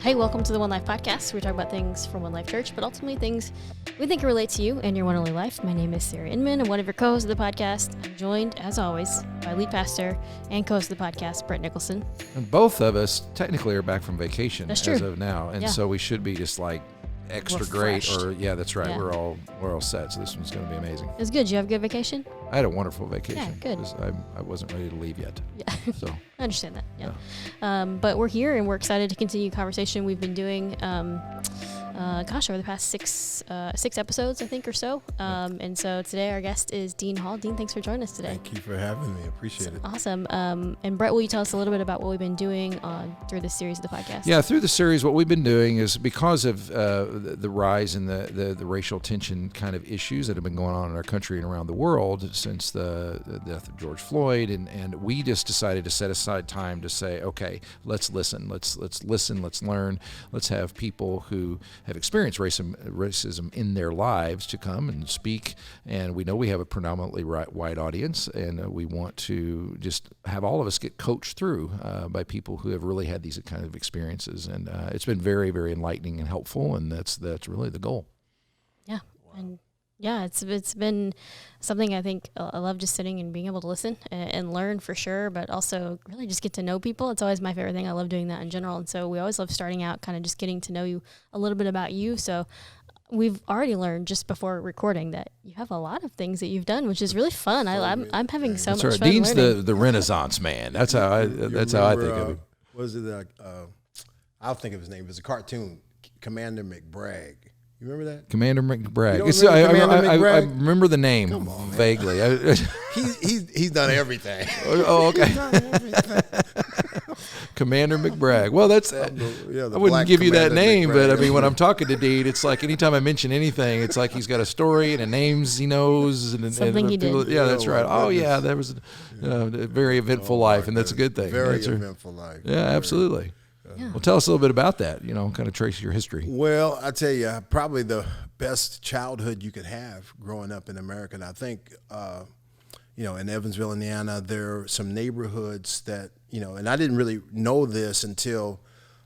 Hey, welcome to the One Life Podcast. We talk about things from One Life Church, but ultimately things we think relate to you and your one only life. My name is Sarah Inman, and one of your co-hosts of the podcast. I'm joined, as always, by lead pastor and co-host of the podcast, Brett Nicholson. And both of us technically are back from vacation as of now, and Yeah. so we should be just like extra Refreshed. great. Or yeah, that's right. Yeah. We're all set. So this one's going to be amazing. It was good. Did you have a good vacation? I had a wonderful vacation. Yeah, good. I wasn't ready to leave yet. Yeah. So I understand that. Yeah. But we're here and we're excited to continue conversation we've been doing. Over the past six episodes, I think, or so. And so today our guest is Dean Hall. Dean, thanks for joining us today. Thank you for having me. Appreciate it. Awesome. And Brett, will you tell us a little bit about what we've been doing through this series of the podcast? yeah, through the series, what we've been doing is because of the rise in the racial tension kind of issues that have been going on in our country and around the world since the death of George Floyd, and we just decided to set aside time to say, okay, let's listen, let's listen, let's learn, let's have people who have experienced racism in their lives to come and speak. And we know we have a predominantly white audience, and we want to just have all of us get coached through by people who have really had these kind of experiences. And it's been very, very enlightening and helpful, and that's really the goal. Yeah. Wow. And yeah, it's been something I think I love, just sitting and being able to listen and learn for sure, but also really just get to know people. It's always my favorite thing. I love doing that in general. And so we always love starting out kind of just getting to know you a little bit about you. So we've already learned just before recording that you have a lot of things that you've done, which is really fun. I'm having so That's much right. fun Dean's learning. the Renaissance man. That's how I think of it. What is it? I'll think of his name. It was a cartoon, Commander McBragg. You remember that? Commander McBragg. You don't remember Commander I McBragg? remember the name Come on, man. vaguely. He's done everything. Oh, okay. He's done everything. Commander McBragg. Well, that's Yeah, I wouldn't give you that Commander name, but I McBragg. mean, when I'm talking to Dean, it's like anytime I mention anything, it's like he's got a story and a names he knows and Something he did. Yeah, that's Oh, right. my Oh, yeah, goodness. there was a very eventful life, and that's a good thing. Very That's right. eventful life. Yeah, absolutely. Yeah. Well, tell us a little bit about that. Kind of trace your history. Well, I tell you, probably the best childhood you could have growing up in America. And I think, in Evansville, Indiana, there are some neighborhoods that, and I didn't really know this until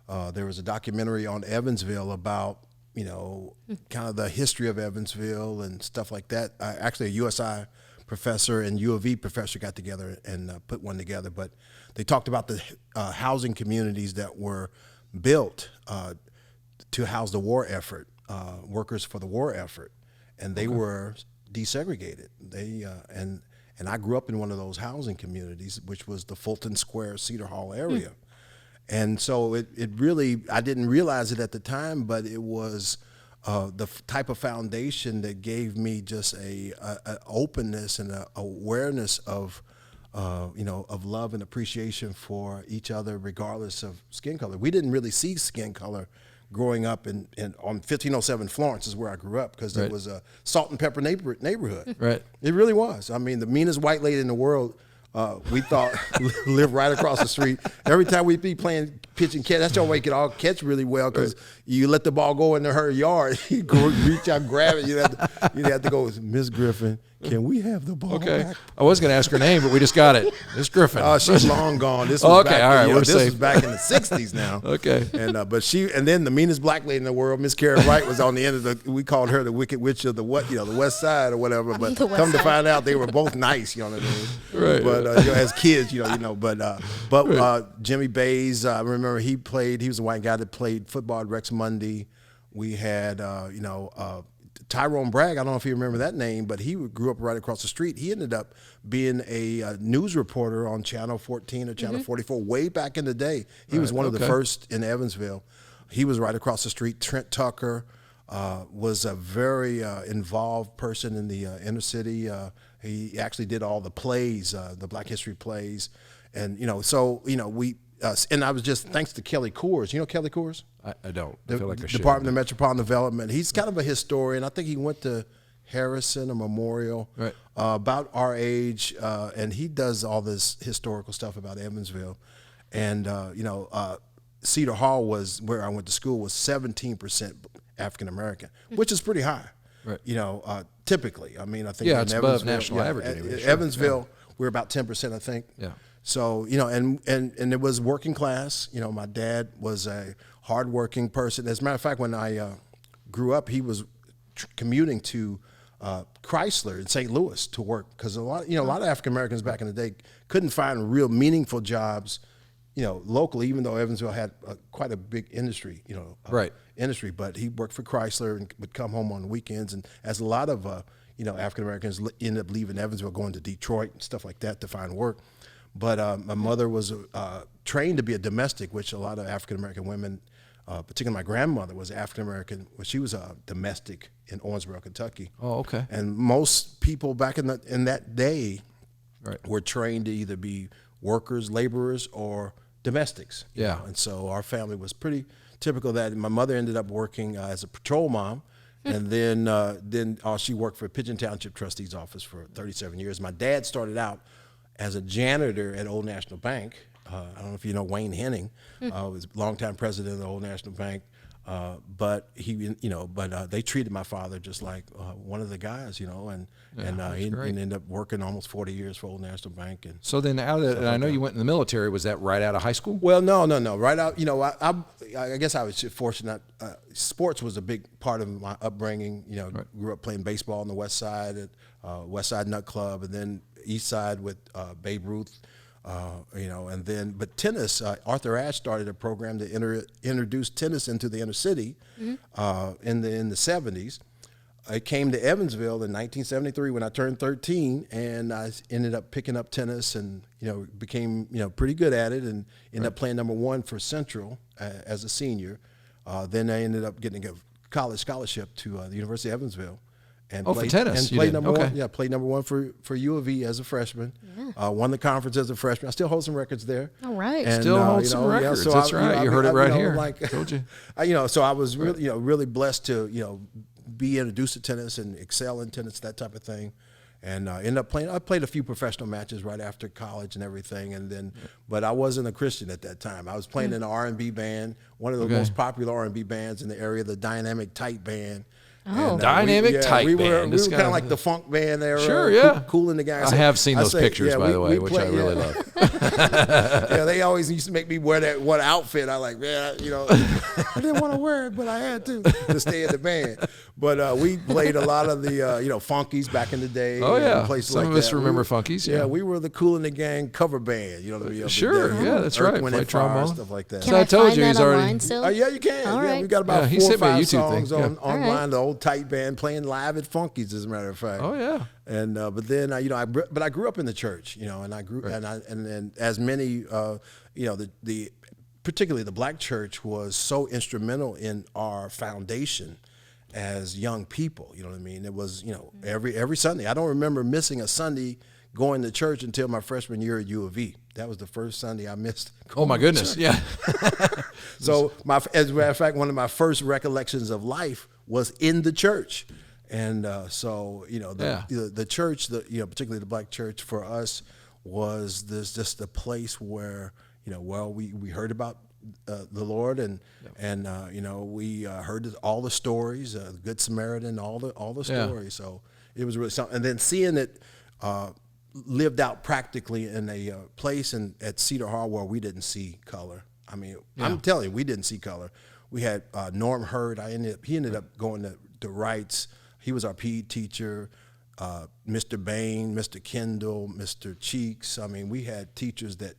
there was a documentary on Evansville about, kind of the history of Evansville and stuff like that. Actually, a USI professor and U of E professor got together and put one together. But they talked about the housing communities that were built to house the war effort, workers for the war effort, and they were desegregated. They and I grew up in one of those housing communities, which was the Fulton Square Cedar Hall area. And so it really, I didn't realize it at the time, but it was the type of foundation that gave me just a openness and a awareness of love and appreciation for each other, regardless of skin color. We didn't really see skin color growing up on 1507 Florence is where I grew up, because Right. it was a salt and pepper neighborhood. Right. It really was. I mean, the meanest white lady in the world, we thought lived right across the street. Every time we'd be playing pitch and catch, that's the only way you could all catch really well, because you let the ball go into her yard, you go reach out, grab it. You'd have to go, Miss Griffin, can we have the ball Okay. back? I was going to ask her name, but we just got it. It's Griffin. Oh, she's long gone. This was Okay, back, all right, we're this safe. was back in the '60s now. Okay. And then the meanest black lady in the world, Miss Karen Wright, was on the end of we called her the Wicked Witch of the West Side or whatever. But The West come to Side. find out, they were both nice. You know what I mean? Right. But as kids, Jimmy Bays, I remember he was a white guy that played football at Rex Mundy. We had Tyrone Bragg, I don't know if you remember that name, but he grew up right across the street. He ended up being a news reporter on Channel 14 or Channel 44 way back in the day. He was one of the first in Evansville. He was right across the street. Trent Tucker was a very involved person in the inner city. He actually did all the plays, the Black History plays. And, and I was just, thanks to Kelly Coors. You know Kelly Coors? I don't. I feel like I should. Department of Metropolitan Development. He's kind of a historian. I think he went to Harrison or Memorial, Right. About our age, and he does all this historical stuff about Evansville. And Cedar Hall was where I went to school, was 17% African American, which is pretty high. Right. Typically. I mean, I think Yeah, in it's above Evansville, national average anyway, sure. Evansville, we're about 10%, I think. Yeah. So, and it was working class. My dad was a hardworking person. As a matter of fact, when I grew up, he was commuting to Chrysler in St. Louis to work, because a lot of African Americans back in the day couldn't find real meaningful jobs, locally, even though Evansville had quite a big industry, industry. But he worked for Chrysler and would come home on the weekends, and as a lot of African Americans ended up leaving Evansville, going to Detroit and stuff like that to find work. But my mother was trained to be a domestic, which a lot of African American women, particularly my grandmother, was African American. Well, she was a domestic in Owensboro, Kentucky. Oh, okay. And most people back in that day were trained to either be workers, laborers, or domestics. you Yeah. know. And so our family was pretty typical of that. My mother ended up working as a patrol mom, and then she worked for Pigeon Township Trustee's office for 37 years. My dad started out as a janitor at Old National Bank. I don't know if you know Wayne Henning, was longtime president of the Old National Bank. But they treated my father just like one of the guys, and he ended up working almost 40 years for Old National Bank. And So then and I know you went in the military. Was that right out of high school? well, no. Right out, I guess I was fortunate. Sports was a big part of my upbringing. Grew up playing baseball on the West Side at West Side Nut Club, and then East Side with Babe Ruth. But tennis, Arthur Ashe started a program to introduce tennis into the inner city in the 70s. I came to Evansville in 1973 when I turned 13, and I ended up picking up tennis and, became, pretty good at it, and ended up playing number one for Central as a senior. Then I ended up getting a college scholarship to the University of Evansville. And for tennis, and played number okay. one. Yeah, played number one for U of E as a freshman. Won the conference as a freshman. I still hold some records there. All right. And, Still hold some records. so That's right. You heard it right here. Told you. So I was really, really blessed to, be introduced to tennis and excel in tennis, that type of thing. And ended up playing. I played a few professional matches right after college and everything. And then, but I wasn't a Christian at that time. I was playing in an R&B band, one of the most popular R&B bands in the area, the Dynamic Tight Band. Oh. And, Dynamic Tight we were, Band. We were kind of like the funk band era. Sure, yeah. Cool in the guys. I have seen those pictures, by the way, which I really love. They always used to make me wear that one outfit. I I didn't want to wear it, but I had to stay in the band. But we played a lot of the, funkies back in the day. Oh, yeah. Places Some like of us that. remember funkies, yeah. Yeah, we were the Cool in the Gang cover band. Sure, yeah, that's right. Play Play trombone. stuff like that. Can So I I told find you that he's already- online still? Yeah, you can. All right. We got about he 4 or sent me a 5 YouTube songs thing. Yeah. online. right. The old Tight Band playing live at Funkies, as a matter of fact. Oh, yeah. And but then I grew up in the church, and I grew and as many particularly the black church was so instrumental in our foundation as young people. You know what I mean? It was every Sunday. I don't remember missing a Sunday going to church until my freshman year at U of E. That was the first Sunday I missed. Oh my goodness, yeah. So as a matter of fact, one of my first recollections of life was in the church. And the church, particularly the black church, for us was just a place where we heard about the Lord, and we heard all the stories, Good Samaritan, all the stories. So it was really something. And then seeing it lived out practically in a place at Cedar Hall where we didn't see color. I mean, I'm telling you, we didn't see color. We had Norm Hurd. He ended up going to Wrights. He was our PE teacher, Mr. Bain, Mr. Kendall, Mr. Cheeks. I mean, we had teachers that,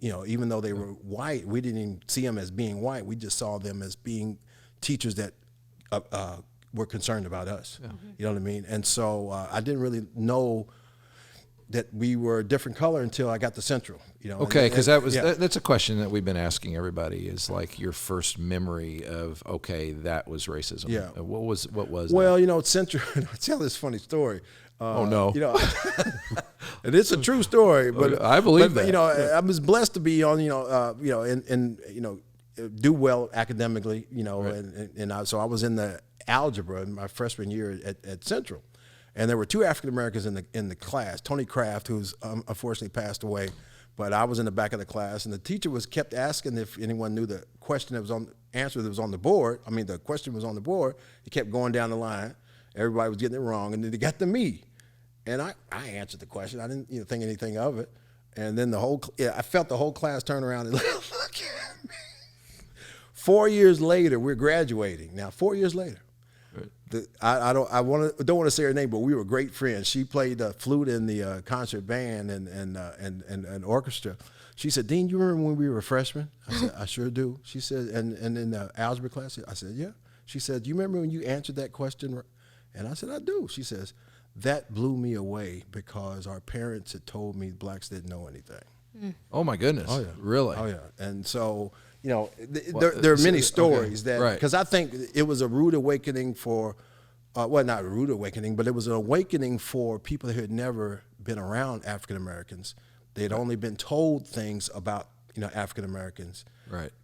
even though they were white, we didn't even see them as being white. We just saw them as being teachers that were concerned about us. Yeah. You know what I mean? And so I didn't really know that we were a different color until I got to Central. Okay, because that's a question that we've been asking everybody, is like your first memory of, that was racism. Yeah. What was Well, that? Central, I'll tell this funny story. Oh, no. And it's a true story, but I believe that. I was blessed to be on, do well academically, so I was in the algebra in my freshman year at Central. And there were 2 African Americans in the class. Tony Kraft, who's unfortunately passed away, but I was in the back of the class, and the teacher kept asking if anyone knew the question answer that was on the board. I mean, the question was on the board. He kept going down the line. Everybody was getting it wrong, and then they got to me, and I answered the question. I didn't think anything of it, And then I felt the whole class turn around and look at me. 4 years later, we're graduating. Now, 4 years later, I don't want to say her name, but we were great friends. She played the flute in the concert band and orchestra. She said, "Dean, you remember when we were freshmen?" I said, "I sure do." She said, and in the algebra class, I said, "Yeah." She said, "Do you remember when you answered that question?" And I said, "I do." She says, "That blew me away because our parents had told me blacks didn't know anything." Oh my goodness! Oh yeah, really? Oh yeah, and so there are many stories that because I think it was a rude awakening for, well, not a rude awakening, but it was an awakening for people who had never been around African Americans. They had only been told things about African Americans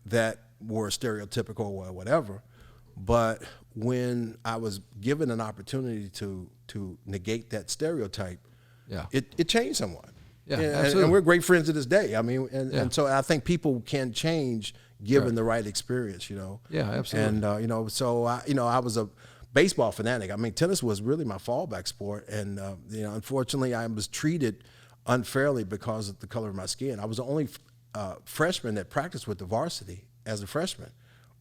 that were stereotypical or whatever. But when I was given an opportunity to negate that stereotype, it changed somewhat. Yeah, absolutely. And we're great friends to this day. I mean, and so I think people can change given the right experience. Yeah, absolutely. And so I was a baseball fanatic. I mean, tennis was really my fallback sport, and unfortunately, I was treated unfairly because of the color of my skin. I was the only freshman that practiced with the varsity as a freshman.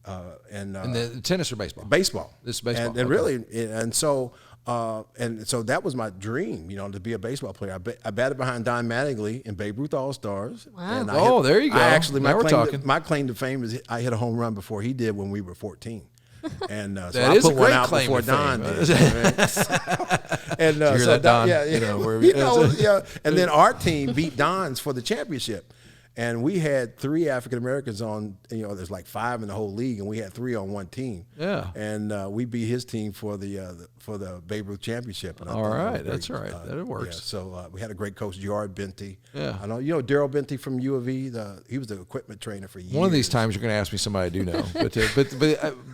And the tennis or baseball? Baseball. This is baseball. And really, and so that was my dream, to be a baseball player. I batted behind Don Mattingly in Babe Ruth All-Stars. Wow. And there you go. My claim to fame is I hit a home run before he did when we were 14. And so that I is put a one great out claim before to Don fame. did. And Did you hear that, Don? Yeah. And then our team beat Don's for the championship. And we had 3 African Americans on, there's like 5 in the whole league, and we had 3 on one team. Yeah. And we beat his team for the Babe Ruth championship. And all right, that's all right. That works. Yeah, so we had a great coach, Gerard Benty. Yeah. I know Daryl Benty from U of E. He was the equipment trainer for years. One of these times you're going to ask me somebody I do know.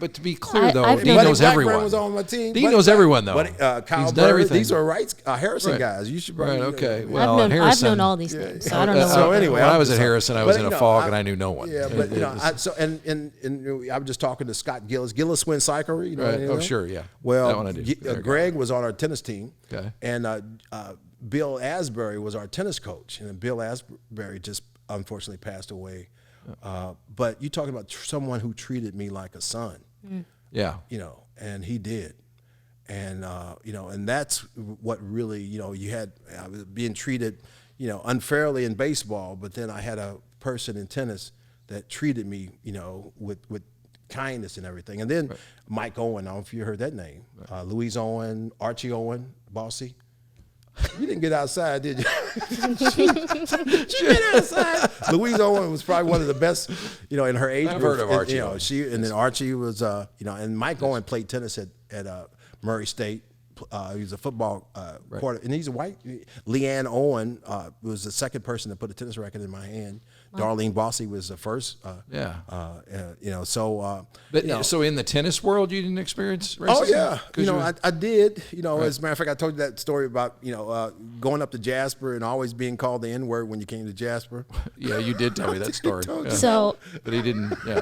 But to be clear, though, I've Dean known knows everyone. Blackburn was on my team. Dean knows everyone, though. But Kyle He's done Bird, everything. these are Harrison guys. You should probably okay. know. Well, I've Harrison, known all these names, so I don't know. So anyway, when I was at Harrison, I was in a fog and I knew no one. Yeah, but I was just talking to Scott Gillis. Gillis wins cycle. Right. Oh, sure, yeah. Well, that one I do. Greg was on our tennis team. Okay. And Bill Asbury was our tennis coach, and Bill Asbury just unfortunately passed away. But you're talking about someone who treated me like a son. Yeah. And he did. And and that's what really you had. I was being treated unfairly in baseball, but then I had a person in tennis that treated me with kindness and everything. And then Mike Owen, I don't know if you heard that name. Louise Owen, Archie Owen, Bossy. You didn't get outside, did you? She get outside. Louise Owen was probably one of the best, in her age I've group. heard of Archie. And then Archie was, and Mike Owen played tennis at Murray State. He was a football quarter, and he's a white. Leanne Owen was the second person to put a tennis racket in my hand. Wow. Darlene Bossy was the first. So in the tennis world, you didn't experience racism? Oh yeah, I did. As a matter of fact, I told you that story about going up to Jasper and always being called the N-word when you came to Jasper. Yeah, you did tell me that story. Yeah. So, but he didn't. Yeah.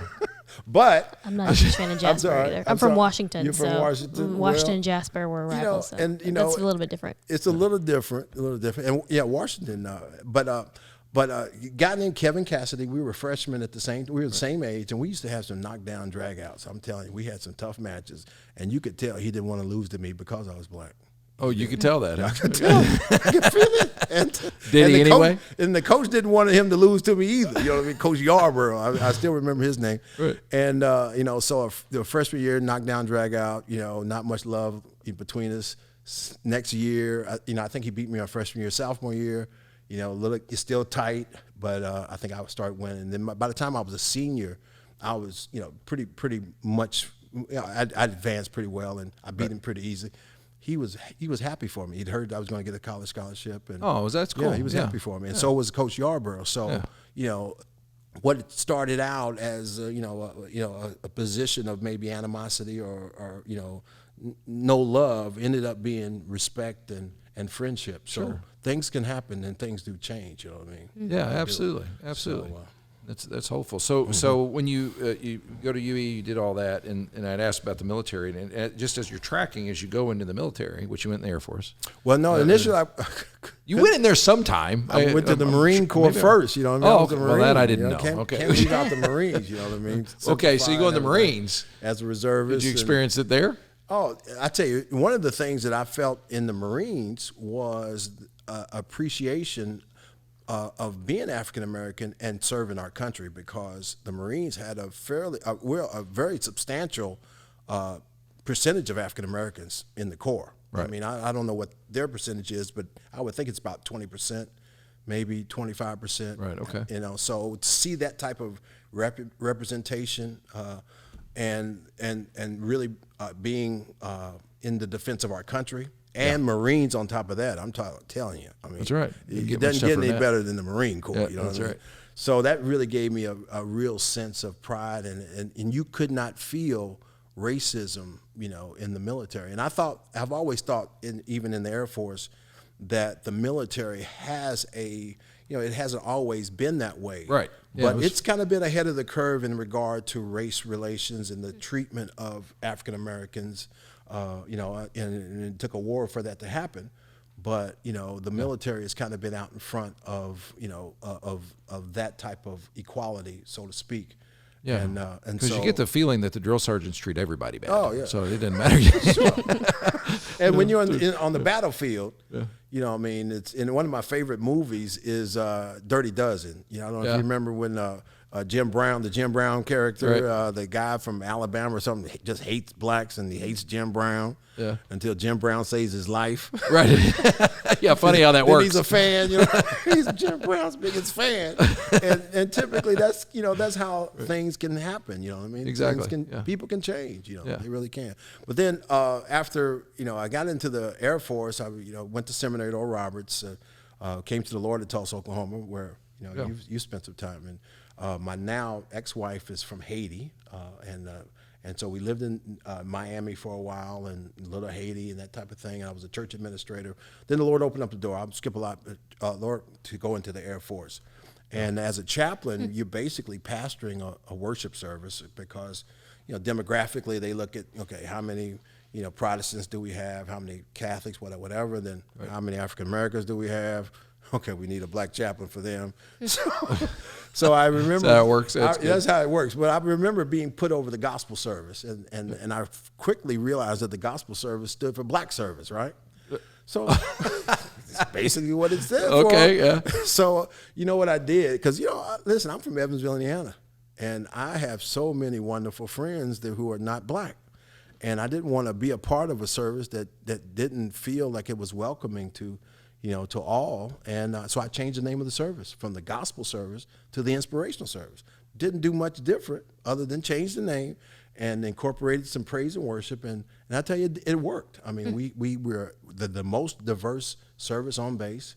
But I'm not a huge fan of Jasper either. I'm from Washington. You're from Washington. Washington and Jasper were rivals. And that's a little bit different. It's a little different. And Washington. But guy named Kevin Cassidy, we were freshmen we were the same age, and we used to have some knockdown dragouts. I'm telling you, we had some tough matches, and you could tell he didn't want to lose to me because I was black. Oh, you could tell that. I could tell. I could feel it. Did he anyway? And the coach didn't want him to lose to me either. Coach Yarborough, I still remember his name. Right. And so the freshman year, knockdown, drag out. Not much love between us. Next year, I think he beat me our freshman year. Sophomore year, it's still tight, but I think I would start winning. And then by the time I was a senior, I was pretty much. I advanced pretty well, and I beat him pretty easy. He was happy for me. He'd heard I was going to get a college scholarship, and that's cool. Yeah, he was happy for me, and so was Coach Yarborough. So what started out as a position of maybe animosity or no love ended up being respect and friendship. So things can happen and things do change. You know what I mean? Yeah, absolutely. So, That's hopeful. So when you go to UE, you did all that, and I'd asked about the military, and just as you're tracking as you go into the military, which you went in the Air Force. Well, no, initially you went in there sometime. I went to the Marine Corps first. You know what I mean? Oh, okay. Well, that I didn't know. Can't leave out the Marines. You know what I mean? Okay, so you go in the Marines as a reservist. Did you experience it there? Oh, I tell you, one of the things that I felt in the Marines was appreciation of being African American and serving our country, because the Marines had a very substantial percentage of African Americans in the Corps. Right. I mean, I don't know what their percentage is, but I would think it's about 20%, maybe 25%. Right. Okay. You know, so to see that type of representation and really being in the defense of our country. And Marines on top of that, I'm telling you. I mean, that's right. It doesn't get any better than the Marine Corps. Yeah, you know that's what I mean? right. So that really gave me a real sense of pride, and you could not feel racism, you know, in the military. And I've always thought, even in the Air Force, that the military has it hasn't always been that way. Right. Yeah, but it's kind of been ahead of the curve in regard to race relations and the treatment of African Americans. You know, and it took a war for that to happen, but you know, the military has kind of been out in front of of that type of equality, so to speak. Yeah, and because so, you get the feeling that the drill sergeants treat everybody bad. Oh yeah, so it doesn't matter. Sure. And when you're on the battlefield, you know, I mean, it's in one of my favorite movies is Dirty Dozen. You know, I don't know if you remember when. Jim Brown, the Jim Brown character, right. The guy from Alabama or something, just hates blacks and he hates Jim Brown until Jim Brown saves his life. Right. Yeah, funny how that works. He's a fan, you know. He's Jim Brown's biggest fan. And typically that's how things can happen, you know what I mean? Exactly. People can change, you know, they really can. But then after, you know, I got into the Air Force, I went to seminary at Oral Roberts, came to the Lord at Tulsa, Oklahoma, where, you know, you spent some time in. My now ex-wife is from Haiti, and so we lived in Miami for a while and Little Haiti and that type of thing. And I was a church administrator. Then the Lord opened up the door. I'll skip a lot, Lord, to go into the Air Force. And as a chaplain, you're basically pastoring a worship service because, you know, demographically they look at, okay, how many, you know, Protestants do we have? How many Catholics, whatever. Then how many African Americans do we have? Okay, we need a black chaplain for them. So I remember. That's how it works. That's how it works. But I remember being put over the gospel service, and I quickly realized that the gospel service stood for black service, right? So it's basically what it said. Okay, yeah. So you know what I did? Because, you know, listen, I'm from Evansville, Indiana, and I have so many wonderful friends who are not black. And I didn't want to be a part of a service that didn't feel like it was welcoming to, you know, to all. And so I changed the name of the service from the gospel service to the inspirational service. Didn't do much different other than change the name and incorporated some praise and worship. And I tell you, it worked. I mean, we were the most diverse service on base.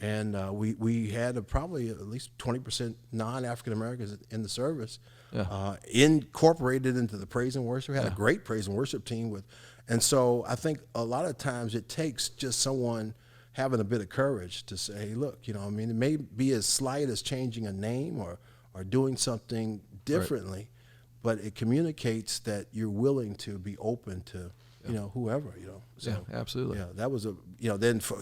And we had probably at least 20% non-African Americans in the service, incorporated into the praise and worship. We had a great praise and worship team and so I think a lot of times it takes just someone having a bit of courage to say, hey, look, you know, I mean, it may be as slight as changing a name or doing something differently, but it communicates that you're willing to be open to, you know, whoever, you know. So, yeah, absolutely. Yeah, that was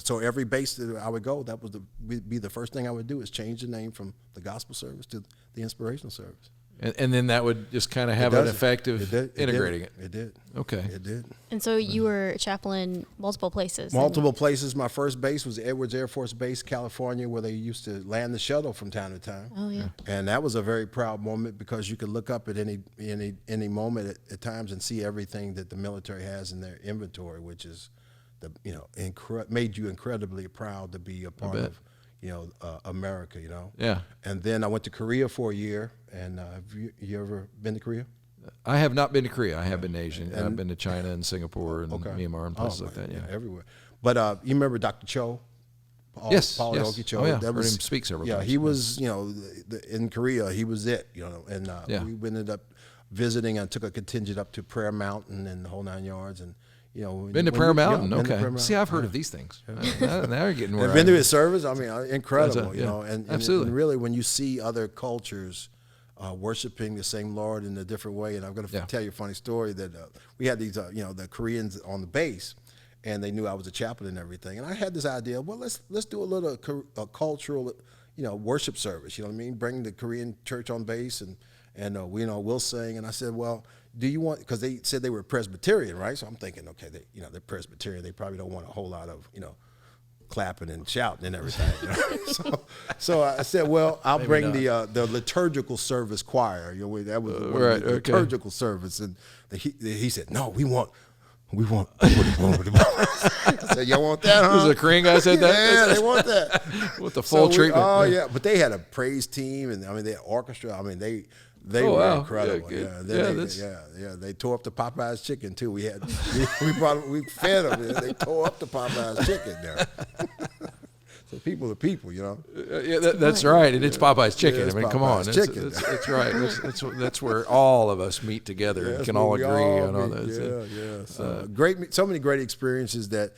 so every base that I would go, that was be the first thing I would do is change the name from the gospel service to the inspirational service. And then that would just kind of have an effect of integrating it. It did. Okay. It did. And so you were a chaplain multiple places. Multiple places. My first base was Edwards Air Force Base, California, where they used to land the shuttle from time to time. Oh yeah. And that was a very proud moment because you could look up at any moment at times and see everything that the military has in their inventory, which is made you incredibly proud to be a part of, you know, America, you know. Yeah. And then I went to Korea for a year. And have you ever been to Korea? I have not been to Korea. I have been to Asia. I've been to China and Singapore and Myanmar and places like that. Yeah, everywhere. But you remember Dr. Cho? Paul Yogi Cho. Oh yeah, heard him speak several times. Yeah, he was, you know, in Korea, he was it, you know. And we ended up visiting. I took a contingent up to Prayer Mountain and the whole 9 yards, and Been to Prayer Mountain. been to Okay. Prayer Mountain. See, I've heard of these things. Now you're getting where I've been I to am. his service. I mean, incredible. Yeah. And Absolutely. and really, when you see other cultures worshiping the same Lord in a different way, and I'm going to tell you a funny story that we had these, the Koreans on the base, and they knew I was a chaplain and everything, and I had this idea. Well, let's do a little cultural, worship service. You know what I mean? Bring the Korean church on base, and we'll sing. And I said, well, do you want? Because they said they were Presbyterian, right? So I'm thinking, okay, they're Presbyterian. They probably don't want a whole lot of clapping and shouting and everything. So I said, well, I'll bring the liturgical service choir. That was the liturgical service, and he said, no, we want. I said, y'all want that, huh? Was it a Korean guy said that? Yeah, they want that. With the full treatment. But they had a praise team, and I mean, they had orchestra. I mean, they were incredible. They tore up the Popeyes chicken too. We fed them. And they tore up the Popeyes chicken there. So people are people, That's right. And it's Popeye's chicken. Yeah, I mean, come on. chicken. That's right. That's where all of us meet together and can all agree on all this. So so many great experiences that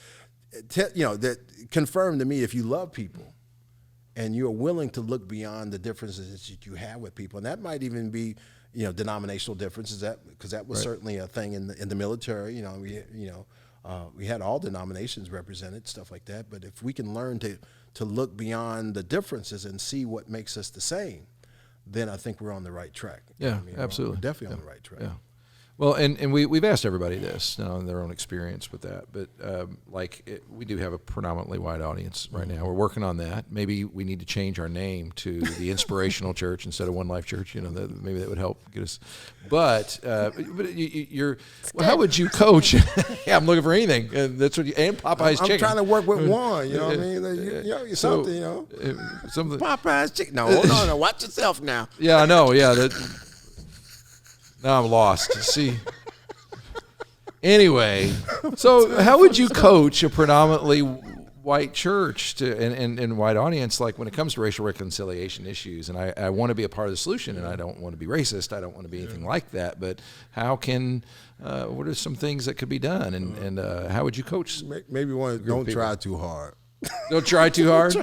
confirm to me, if you love people and you're willing to look beyond the differences that you have with people, and that might even be denominational differences, because that was certainly a thing in the military. We had all denominations represented, stuff like that. But if we can learn to look beyond the differences and see what makes us the same, then I think we're on the right track. Yeah, absolutely. We're definitely on the right track. Yeah. Well, and we've asked everybody this now in their own experience with that, but we do have a predominantly white audience right now. We're working on that. Maybe we need to change our name to the Inspirational Church instead of One Life Church. Maybe that would help get us. But how would you coach? Yeah, I'm looking for anything. That's what and Popeye's chicken. I'm trying to work with one. You know what I mean? Something. Something. Popeye's chicken. No. Watch yourself now. Yeah, I know. Yeah. Now I'm lost. See. Anyway, so how would you coach a predominantly white church and white audience, like when it comes to racial reconciliation issues? And I want to be a part of the solution, and I don't want to be racist. I don't want to be anything like that. But how can? What are some things that could be done? And how would you coach? Maybe don't try too hard. Don't try too hard.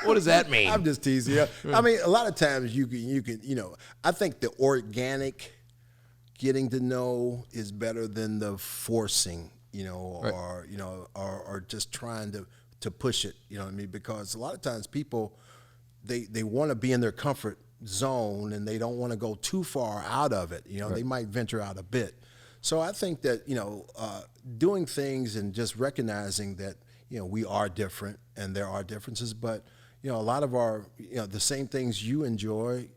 What does that mean? I'm just teasing you. I mean, a lot of times you can, I think the organic getting to know is better than the forcing, or just trying to push it, you know what I mean? Because a lot of times people, they want to be in their comfort zone and they don't want to go too far out of it. They might venture out a bit. So I think that, doing things and just recognizing that, we are different and there are differences, but, a lot of our, the same things you enjoy,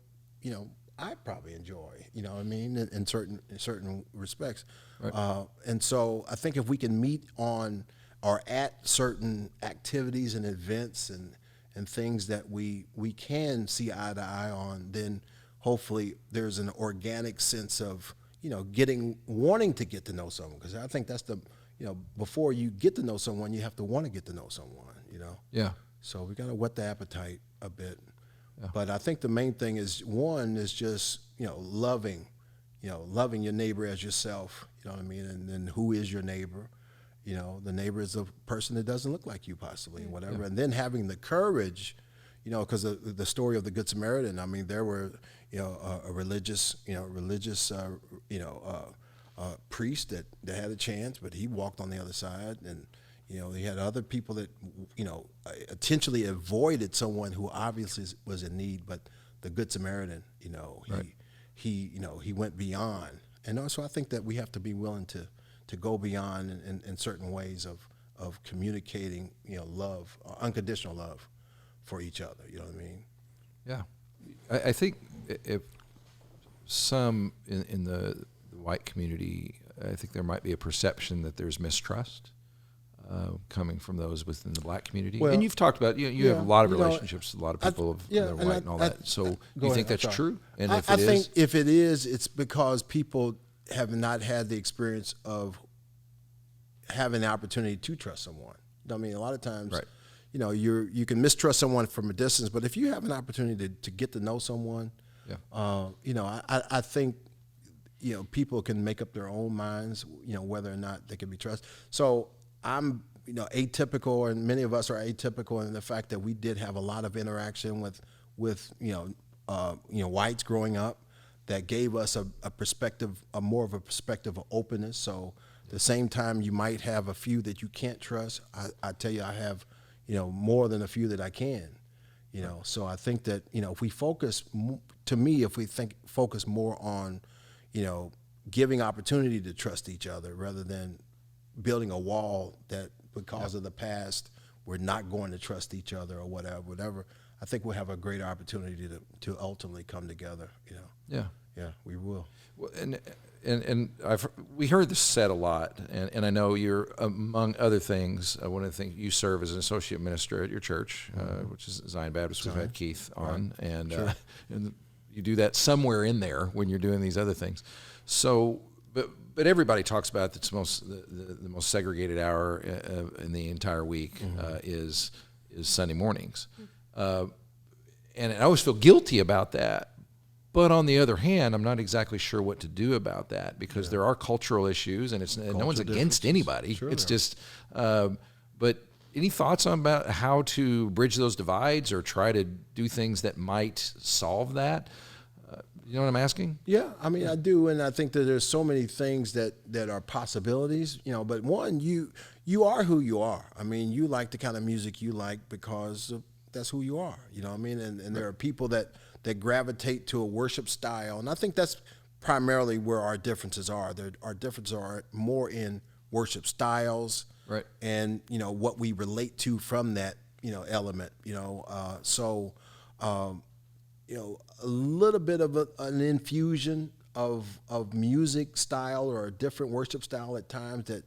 I probably enjoy, what I mean, in certain respects. Right. And so I think if we can meet on or at certain activities and events and things that we can see eye to eye on, then hopefully there's an organic sense of, wanting to get to know someone. Because I think that's before you get to know someone, you have to want to get to know someone, Yeah. So we got to whet the appetite a bit. Yeah. But I think the main thing is, one is just, loving your neighbor as yourself, you know what I mean? And then who is your neighbor? The neighbor is a person that doesn't look like you possibly, and whatever. Yeah. And then having the courage, because the story of the Good Samaritan, I mean, there were, a religious priest that had a chance, but he walked on the other side, and he had other people that intentionally avoided someone who obviously was in need, but the Good Samaritan, he went beyond, and so I think that we have to be willing to go beyond in certain ways of communicating, love, unconditional love for each other. You know what I mean? Yeah, I think if some in the white community, I think there might be a perception that there's mistrust coming from those within the black community. Well, and you've talked about, you have a lot of relationships with a lot of people that are white and all that. So do you think that's true? And I think if it is, it's because people have not had the experience of having the opportunity to trust someone. I mean, a lot of times, right. You can mistrust someone from a distance, but if you have an opportunity to get to know someone, I think people can make up their own minds, whether or not they can be trusted. So I'm, atypical, and many of us are atypical in the fact that we did have a lot of interaction with whites growing up that gave us a perspective, more of a perspective of openness. So the same time you might have a few that you can't trust, I tell you, I have, more than a few that I can, So I think that, if we focus, to me, if we focus more on, giving opportunity to trust each other rather than building a wall that because of the past, we're not going to trust each other or whatever, I think we'll have a great opportunity to ultimately come together, Yeah. Yeah, we will. Well, and we heard this said a lot, and I know you're, among other things, one of the things you serve as an associate minister at your church, which is Zion Baptist. We've had Keith on, and Sure. And you do that somewhere in there when you're doing these other things. So, but everybody talks about the most segregated hour in the entire week is Sunday mornings, and I always feel guilty about that. But on the other hand, I'm not exactly sure what to do about that because there are cultural issues, and no one's against anybody. Sure It's just, but any thoughts on about how to bridge those divides or try to do things that might solve that? You know what I'm asking? Yeah, I mean, I do, and I think that there's so many things that are possibilities, but one, you are who you are. I mean, you like the kind of music you like because that's who you are, you know what I mean? And there are people that gravitate to a worship style. And I think that's primarily where our differences are. Our differences are more in worship styles, right? And, what we relate to from that, element, So, a little bit of an infusion of music style or a different worship style at times that,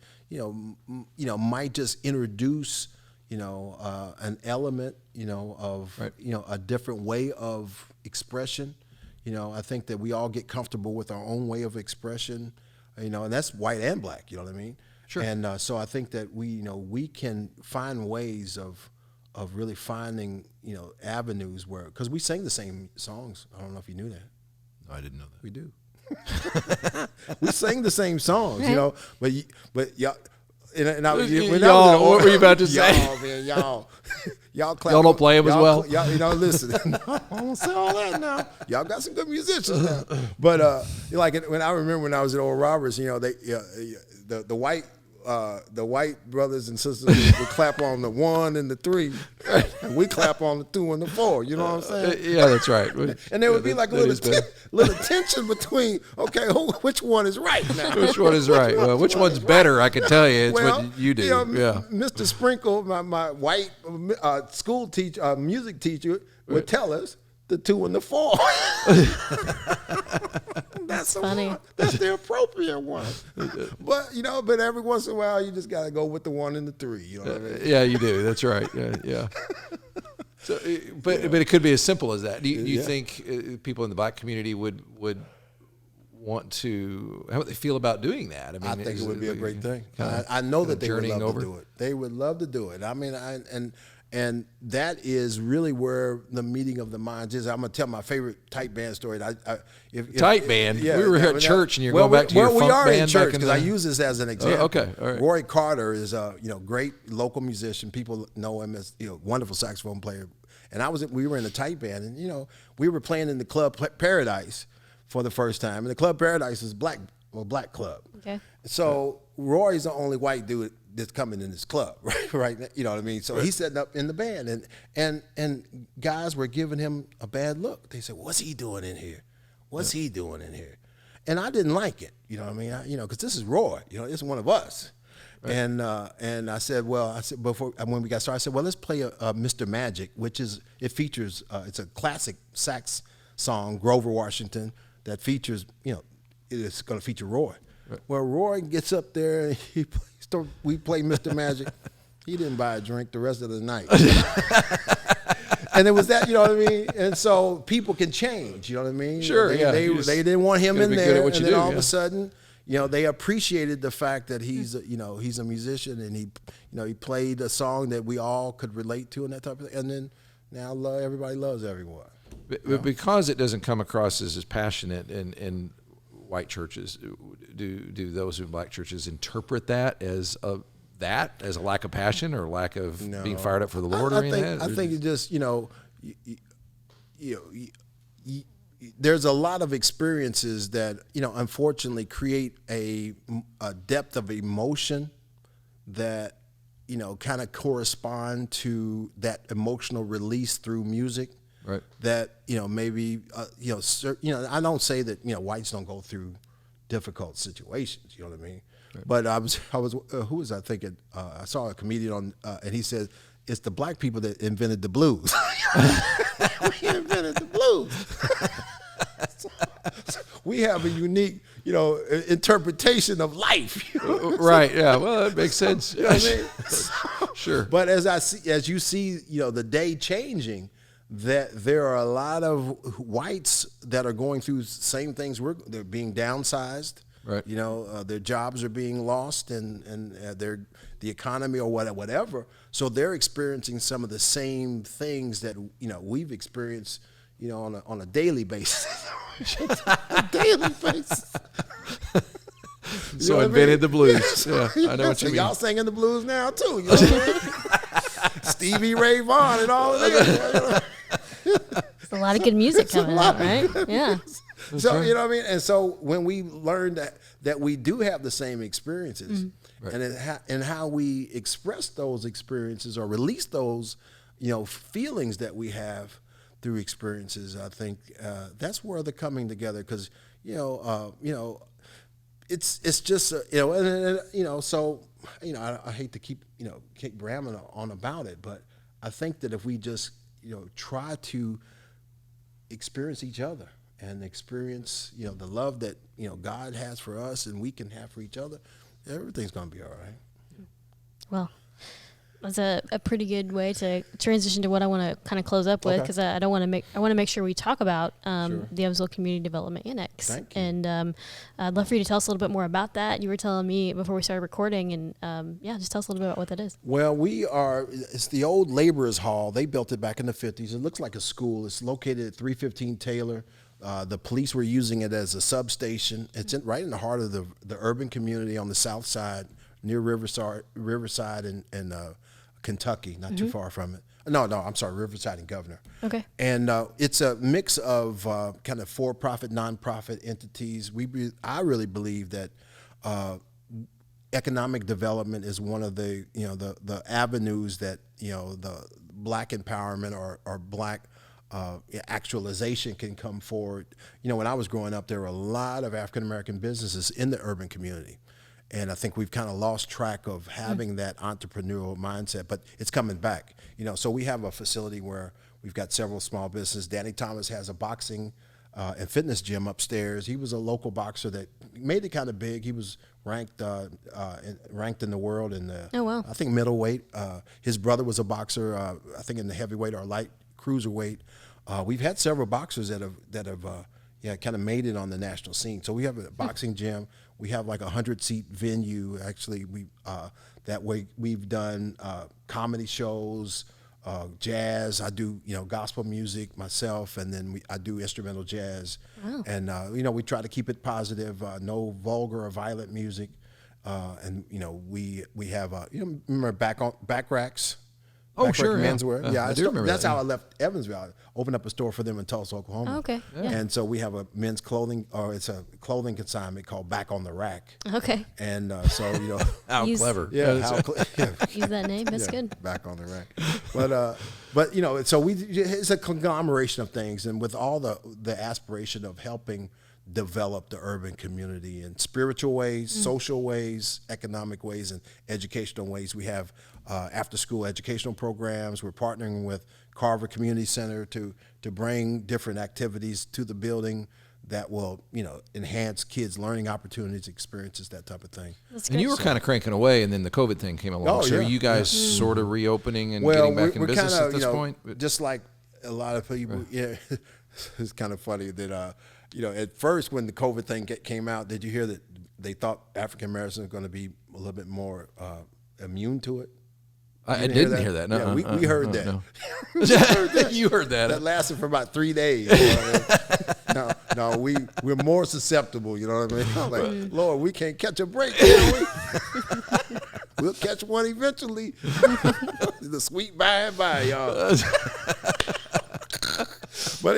might just introduce an element, of, right. A different way of expression. I think that we all get comfortable with our own way of expression, and that's white and black, you know what I mean? Sure. And so I think that we can find ways of really finding, avenues where, because we sing the same songs. I don't know if you knew that. No, I didn't know that. We do. We sing the same songs, but y'all. What were you about to say? Y'all clap. Y'all don't play them as well? Y'all, listen. I don't say all that now. Y'all got some good musicians now. But when I remember when I was at Oral Roberts, the white brothers and sisters would clap on the 1 and the 3, and we clap on the 2 and the 4. You know what I'm saying? Yeah, that's right. And there would be like a little tension between, okay, which one is right now? Which one is right? Well, which one's better? I can tell you. It's what you do. Yeah. Mr. Sprinkle, my white school teacher, music teacher, would tell us the 2 and the 4. That's funny. That's the appropriate one. But every once in a while, you just got to go with the 1 and the 3. You know what I mean? Yeah, you do. That's right. Yeah. So, but it could be as simple as that. Do you think people in the black community would want to? How would they feel about doing that? I think it would be a great thing. I know that they would love to do it. They would love to do it. I mean, and that is really where the meeting of the minds is. I'm gonna tell my favorite tight band story. Tight band. Yeah, we were here at church, and you're going back to your funk band. We are in church because I use this as an example. Okay, all right. Roy Carter is a great local musician. People know him as wonderful saxophone player. And we were in a tight band, and we were playing in the Club Paradise for the first time. And the Club Paradise is black club. Okay. So Roy's the only white dude that's coming in this club, right? You know what I mean? So he's setting up in the band, and guys were giving him a bad look. They said, "What's he doing in here? What's he doing in here?" And I didn't like it, you know what I mean? Because this is Roy, this is one of us. Right. And I said, before when we got started, I said, well, let's play a Mr. Magic, it features it's a classic sax song, Grover Washington, that features it's going to feature Roy. Right. Well, Roy gets up there and we play Mr. Magic. He didn't buy a drink the rest of the night. And it was that, you know what I mean? And so people can change, you know what I mean? Sure, They didn't want him in there. And then all of a sudden, they appreciated the fact that he's a musician, and he played a song that we all could relate to and that type of thing. And then now everybody loves everyone. But because it doesn't come across as passionate and white churches, do those in black churches interpret that as a lack of passion or lack of being fired up for the Lord or anything? I think it just, there's a lot of experiences that, unfortunately create a depth of emotion that, kind of correspond to that emotional release through music. Right. That, maybe, I don't say that, whites don't go through difficult situations, you know what I mean? Right. But I was, who was I thinking? I saw a comedian on, and he said, it's the black people that invented the blues. We invented the blues. So we have a unique, interpretation of life. Right. Yeah. Well, that makes sense. You know what I mean? Sure. But as you see, the day changing, that there are a lot of whites that are going through the same things. They're being downsized. Right. Their jobs are being lost, and the economy or whatever. So they're experiencing some of the same things that we've experienced, on a daily basis. A daily basis. So invented the blues. Yeah, I know what you mean. Y'all singing the blues now too. You know what I mean? Stevie Ray Vaughan and all of that. There's a lot of good music coming out, right? Yeah. So you know what I mean. And so when we learned that we do have the same experiences, right. and how we express those experiences or release those, feelings that we have through experiences, I think that's where the coming together. Because it's just so I hate to keep ramming on about it, but I think that if we just try to experience each other and experience the love that God has for us and we can have for each other, everything's gonna be all right. Well, that's a pretty good way to transition to what I want to kind of close up with, because I want to make sure we talk about the Evansville Community Development Annex. Thank you. And I'd love for you to tell us a little bit more about that. You were telling me before we started recording, and just tell us a little bit about what that is. Well, it's the old Laborers Hall. They built it back in the 50s. It looks like a school. It's located at 315 Taylor. The police were using it as a substation. It's right in the heart of the urban community on the south side, near Riverside and Kentucky, not too far from it. No, I'm sorry, Riverside and Governor. Okay. And it's a mix of kind of for-profit, non-profit entities. I really believe that economic development is one of the the avenues that the black empowerment or black actualization can come forward. When I was growing up, there were a lot of African American businesses in the urban community. And I think we've kind of lost track of having that entrepreneurial mindset, but it's coming back. So we have a facility where we've got several small businesses. Danny Thomas has a boxing and fitness gym upstairs. He was a local boxer that made it kind of big. He was ranked in the world in the, oh, wow. I think, middleweight. His brother was a boxer, I think in the heavyweight or light cruiserweight. We've had several boxers that have kind of made it on the national scene. So we have a boxing gym. We have like 100-seat venue. Actually, that way we've done comedy shows, jazz. I do gospel music myself, and then I do instrumental jazz. Wow. And we try to keep it positive. No vulgar or violent music. And we have remember back racks. Oh, sure. Menswear. Yeah, I do remember that's that. how I left Evansville. I opened up a store for them in Tulsa, Oklahoma. Oh, okay. Yeah. And so we have a men's clothing, or it's a clothing consignment called Back on the Rack. Okay. And so how clever. Yeah, use that name. That's good. Back on the Rack. But so it's a conglomeration of things, and with all the aspiration of helping develop the urban community in spiritual ways, social ways, economic ways, and educational ways. We have after-school educational programs. We're partnering with Carver Community Center to bring different activities to the building that will, enhance kids' learning opportunities, experiences, that type of thing. And you were kind of cranking away, and then the COVID thing came along. Oh, so yeah. are you guys sort of reopening and getting back in business kinda, at this point? Just like a lot of people, right. It's kind of funny that, at first when the COVID thing came out, did you hear that they thought African Americans were going to be a little bit more immune to it? I didn't hear that. No, yeah, we heard that. No. You heard that. That lasted for about 3 days. No, we're more susceptible. You know what I mean? I'm like, Lord, we can't catch a break, can we? We'll catch one eventually. The sweet by and by, y'all. But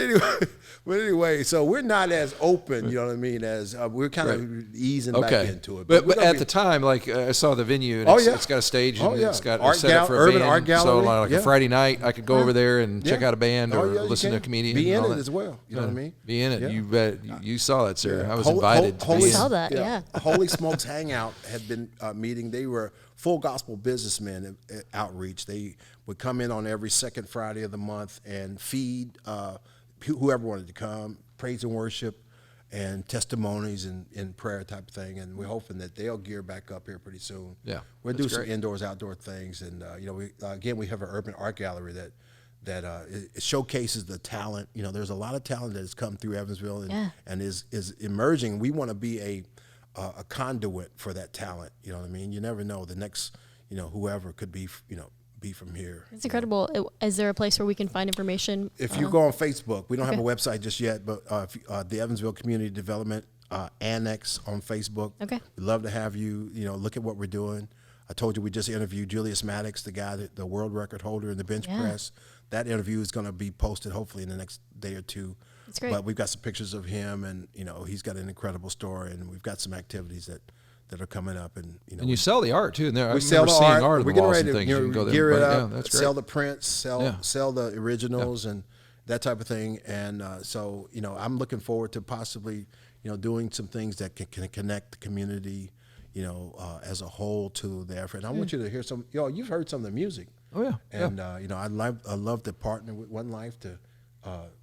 anyway, so we're not as open, you know what I mean, as we're kind of easing back into it. But at the time, like I saw the venue, and it's got a stage, and it's got a setup for a urban band. art gallery. So like a Friday night, I could go over there and check out a band or listen to a comedian. Be and in all it that. as well. You know what I mean? Be in it. Yeah. You bet. You saw that, sir. I was invited. I saw that. Yeah. Holy Smokes Hangout had been meeting. They were full gospel businessmen outreach. They would come in on every second Friday of the month and feed whoever wanted to come, praise and worship, and testimonies and prayer type of thing. And we're hoping that they'll gear back up here pretty soon. Yeah, we'll do some indoors, outdoor things, and we have an urban art gallery that it showcases the talent. You know, there's a lot of talent that has come through Evansville and is emerging. We want to be a conduit for that talent. You know what I mean? You never know. The next, whoever could be, be from here. It's incredible. Is there a place where we can find information? If you go on Facebook, we don't have a website just yet, but the Evansville Community Development Annex on Facebook. Okay. We'd love to have you, look at what we're doing. I told you we just interviewed Julius Maddox, the guy, the world record holder in the bench press. That interview is going to be posted hopefully in the next day or two. That's great. But we've got some pictures of him, and he's got an incredible story, and we've got some activities that are coming up, and and you sell the art too. And there, we sell the art. On we're the getting walls ready and to things. You can go there gear and it buy up, that's great. sell the prints, sell the originals, and that type of thing. And so I'm looking forward to possibly doing some things that can connect the community, as a whole to the effort. And I want you to hear some. You've heard some of the music. Oh yeah. And I love to partner with One Life to,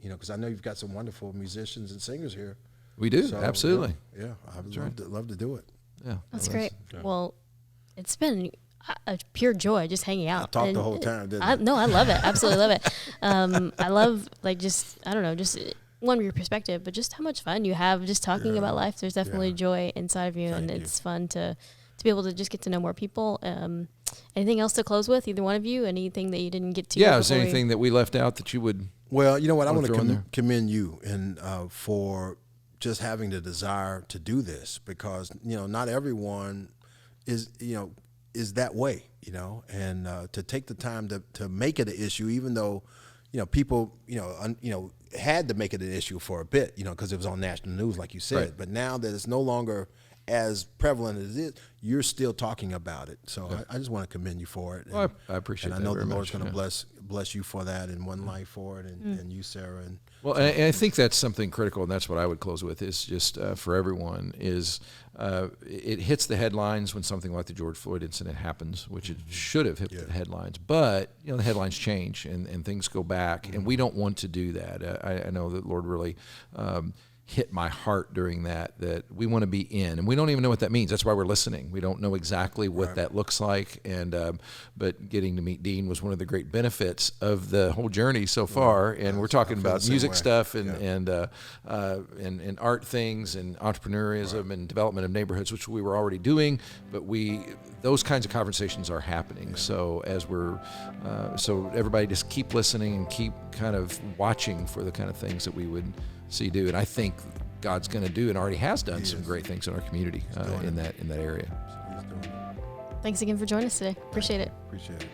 because I know you've got some wonderful musicians and singers here. We do, So, absolutely. Yeah, I'd love to do it. Yeah, That's great. Well, it's been a pure joy just hanging out. I talked the whole time, didn't I? No, I love it. Absolutely love it. I love just one of your perspective, but just how much fun you have just talking about life. There's definitely joy inside of you, and it's fun to be able to just get to know more people. Anything else to close with, either one of you? Anything that you didn't get to? Yeah, is there anything that we left out that you would? Well, you know what? I want to commend you and for just having the desire to do this, because not everyone is that way, and to take the time to make it an issue, even though people had to make it an issue for a bit, because it was on national news, like you said. Right. But now that it's no longer as prevalent as it is, you're still talking about it. So I just want to commend you for it. Well, I appreciate that. And I know very the Lord's much, going to bless you for that, and One Life for it, and you, Sarah. And and I think that's something critical, and that's what I would close with, is just for everyone, is it hits the headlines when something like the George Floyd incident happens, which it should have hit the headlines. But the headlines change and things go back, and we don't want to do that. I know that Lord really hit my heart during that we want to be in, and we don't even know what that means. That's why we're listening. We don't know exactly what that looks like, and but getting to meet Dean was one of the great benefits of the whole journey so far. And we're talking about music stuff and art things and entrepreneurism and development of neighborhoods, which we were already doing, but those kinds of conversations are happening. So as so everybody just keep listening and keep kind of watching for the kind of things that we would see do. And I think God's going to do and already has done some great things in our community in that area. Thanks again for joining us today. Appreciate it. Appreciate it.